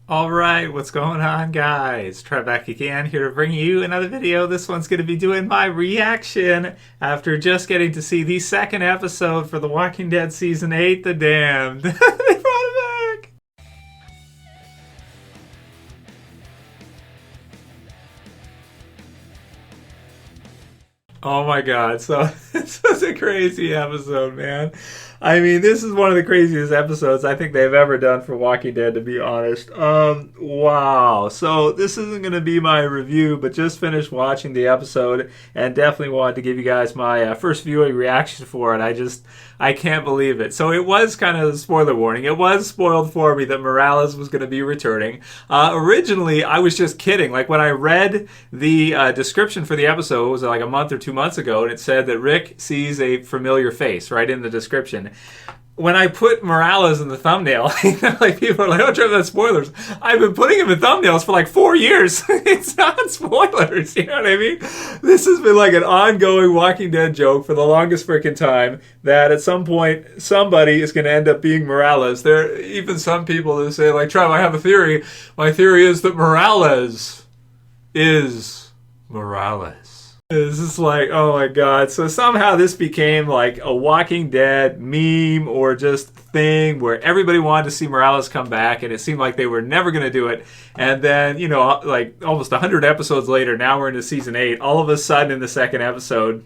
All right, what's going on, guys? Trev back again, here to bring you another video. This one's going to be doing my reaction after just getting to see the second episode for The Walking Dead Season 8, The Damned. They brought it back! Oh my god, so this was a crazy episode, man. I mean, this is one of the craziest episodes I think they've ever done for Walking Dead, to be honest. Wow. So this isn't going to be my review, but just finished watching the episode and definitely wanted to give you guys my first viewing reaction for it. I can't believe it. So it was kind of a spoiler warning. It was spoiled for me that Morales was going to be returning. Originally, I was just kidding. Like when I read the description for the episode, it was like a month or 2 months ago, and it said that Rick sees a familiar face right in the description. When I put Morales in the thumbnail, like people are like, "Oh, Trev, that's spoilers." I've been putting him in thumbnails for like 4 years. It's not spoilers. You know what I mean? This has been like an ongoing Walking Dead joke for the longest freaking time. That at some point somebody is going to end up being Morales. There are even some people who say, like, "Trev, I have a theory. My theory is that Morales is Morales." It's just like, oh my god. So somehow this became like a Walking Dead meme or just thing where everybody wanted to see Morales come back, and it seemed like they were never going to do it. And then, like almost 100 episodes later, now we're into season 8. All of a sudden in the second episode,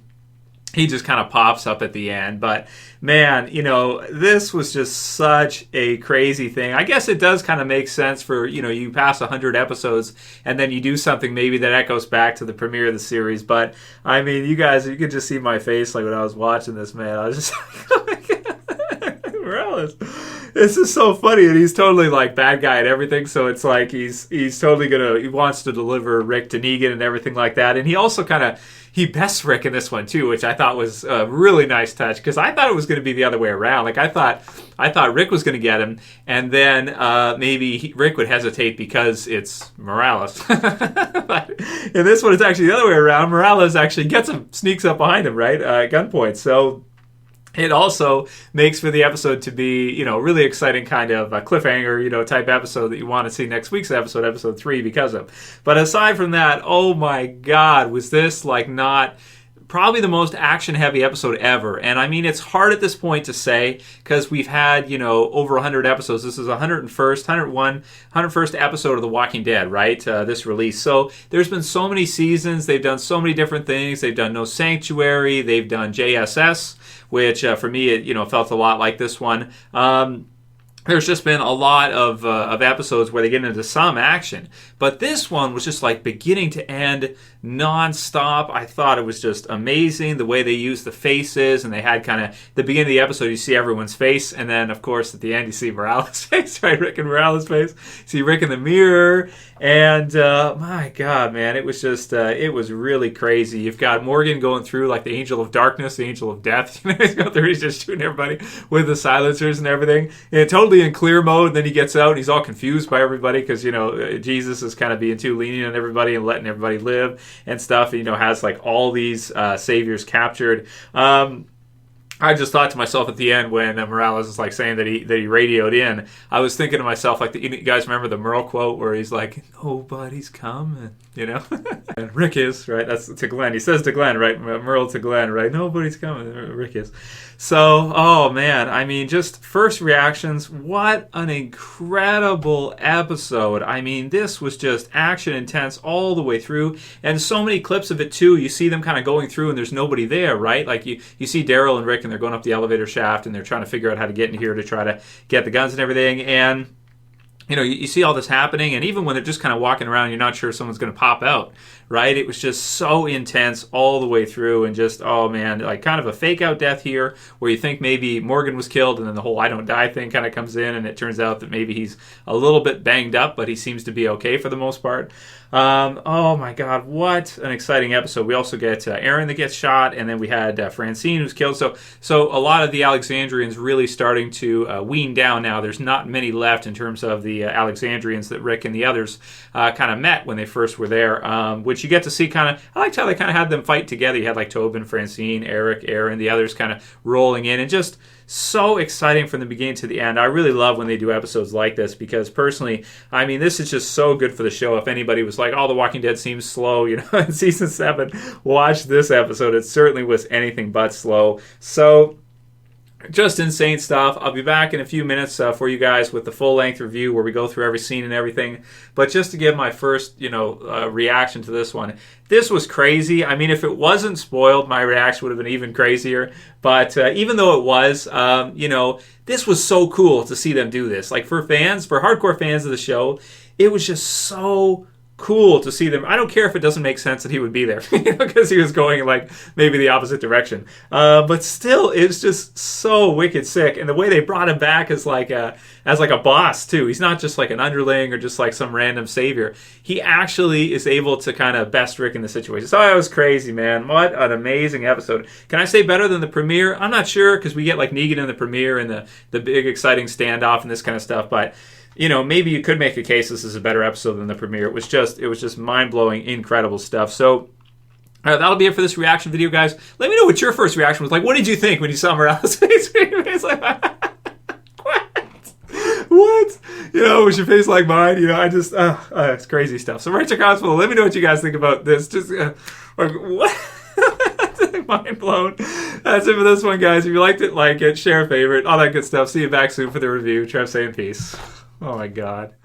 he just kind of pops up at the end. But man, this was just such a crazy thing. I guess it does kind of make sense for, you pass 100 episodes and then you do something maybe that echoes back to the premiere of the series. But I mean, you guys, you could just see my face like when I was watching this, man. I was just like, oh my god, Morales. This is so funny, and he's totally like bad guy and everything. So it's like he's totally he wants to deliver Rick to Negan and everything like that. And he also he bests Rick in this one too, which I thought was a really nice touch, because I thought it was going to be the other way around. Like I thought Rick was going to get him, and then maybe Rick would hesitate because it's Morales. But in this one, it's actually the other way around. Morales actually gets him, sneaks up behind him, right, at gunpoint. So it also makes for the episode to be, really exciting kind of a cliffhanger, type episode that you want to see next week's episode, episode 3, because of. But aside from that, oh my god, was this like not probably the most action-heavy episode ever. And I mean, it's hard at this point to say, because we've had, over 100 episodes. This is 101st episode of The Walking Dead, right? This release. So there's been so many seasons. They've done so many different things. They've done No Sanctuary. They've done JSS, which for me, it felt a lot like this one. There's just been a lot of episodes where they get into some action. But this one was just like beginning to end nonstop. I thought it was just amazing the way they used the faces, and they had kind of, the beginning of the episode, you see everyone's face, and then of course at the end you see Morales' face, right? Rick and Morales' face. You see Rick in the mirror, and my god, man, it was just, it was really crazy. You've got Morgan going through like the Angel of Darkness, the Angel of Death. He's going through, he's just shooting everybody with the silencers and everything. And totally in clear mode, and then he gets out and he's all confused by everybody because Jesus is kind of being too lenient on everybody and letting everybody live and stuff, and has like all these saviors captured. I just thought to myself at the end when Morales is like saying that he radioed in, I was thinking to myself, like, you guys remember the Merle quote where he's like, "Nobody's coming," And Rick is, right? That's to Glenn. He says to Glenn, right? Merle to Glenn, right? "Nobody's coming." Rick is. So, oh man, I mean, just first reactions. What an incredible episode. I mean, this was just action intense all the way through, and so many clips of it too. You see them kind of going through and there's nobody there, right? Like you see Daryl and Rick, and they're going up the elevator shaft and they're trying to figure out how to get in here to try to get the guns and everything. And you see all this happening, and even when they're just kind of walking around, you're not sure if someone's going to pop out, right? It was just so intense all the way through, and just, oh man, like kind of a fake out death here where you think maybe Morgan was killed, and then the whole I don't die thing kind of comes in, and it turns out that maybe he's a little bit banged up, but he seems to be okay for the most part. Oh my god, what an exciting episode. We also get Aaron that gets shot, and then we had Francine who's killed. So a lot of the Alexandrians really starting to wean down now. There's not many left in terms of the the Alexandrians that Rick and the others kind of met when they first were there, which you get to see kind of. I liked how they kind of had them fight together. You had like Tobin, Francine, Eric, Aaron, the others kind of rolling in, and just so exciting from the beginning to the end. I really love when they do episodes like this because personally, I mean, this is just so good for the show. If anybody was like, "Oh, The Walking Dead seems slow," in season 7, watch this episode. It certainly was anything but slow. So, just insane stuff. I'll be back in a few minutes for you guys with the full-length review where we go through every scene and everything. But just to give my first, reaction to this one, this was crazy. I mean, if it wasn't spoiled, my reaction would have been even crazier. But even though it was, this was so cool to see them do this. Like for hardcore fans of the show, it was just so cool to see them. I don't care if it doesn't make sense that he would be there, because he was going like maybe the opposite direction. But still, it's just so wicked sick. And the way they brought him back as like a boss too. He's not just like an underling or just like some random savior. He actually is able to kind of best Rick in the situation. So that was crazy, man. What an amazing episode. Can I say better than the premiere? I'm not sure, because we get like Negan in the premiere and the big exciting standoff and this kind of stuff, but maybe you could make a case this is a better episode than the premiere. It was just mind-blowing, incredible stuff. So, that'll be it for this reaction video, guys. Let me know what your first reaction was. Like, what did you think when you saw Morales' face? It's like, what? Was your face like mine? It's crazy stuff. So write your comments below. Let me know what you guys think about this. Just, what? Mind blown. That's it for this one, guys. If you liked it, like it, share, favorite, all that good stuff. See you back soon for the review. Trev saying peace. Oh my God.